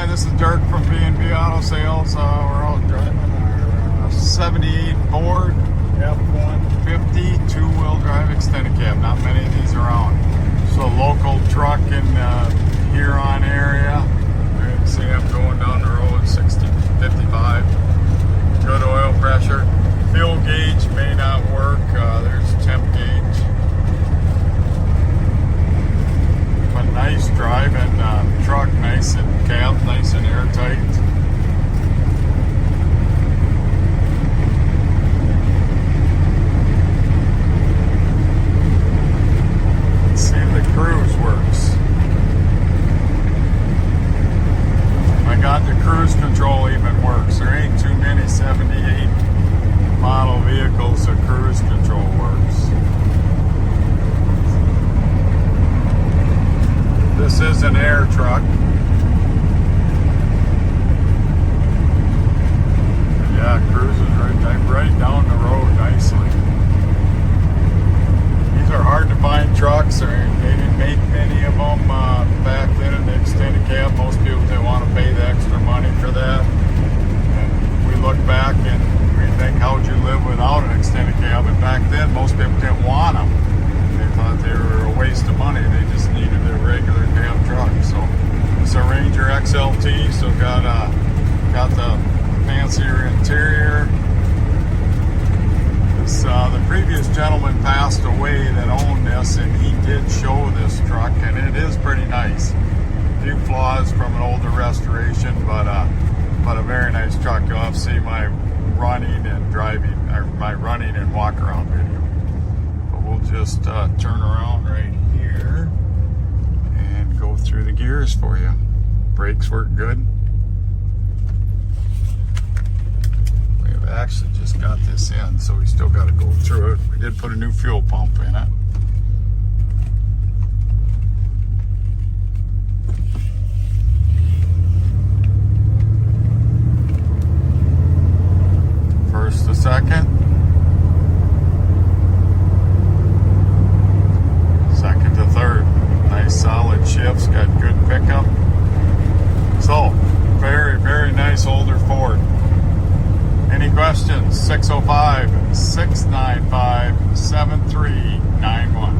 this is Dirk from B&B Auto Sales. We're out driving our 78 Ford F150 two-wheel drive extended cab. Not many of these around. So local truck in Huron area. You can see I'm going down the road 60, 55. Good oil pressure. Fuel gauge may not work. There's temp gauge. But nice driving truck, nice and cab, nice and airtight. Let's see if the cruise works. My God, the cruise control even works. There ain't too many 78 model vehicles that cruise control works. This is an air truck. Yeah, cruises right down the road nicely. These are hard to find trucks. They didn't make many of them back then in the extended cab. Most people didn't want to pay the extra money for that. And we look back and we think, how'd you live without an extended cab? And back then, most people didn't want them. They thought they were a waste of money. They just needed a regular cab truck. So it's a Ranger XLT. So got the fancier interior. The previous gentleman passed away that owned this, and he did show this truck, and it is pretty nice. A few flaws from an older restoration, but a very nice truck. You'll have to see my running and driving, or my running and walk around video. But we'll just turn around right here and go through the gears for you. Brakes work good. Actually just got this in, so we still got to go through it. We did put a new fuel pump in it. First to second. Second to third. Nice solid shifts, got good pickup. So, very, very nice older Ford. Any questions? 605-695-7391.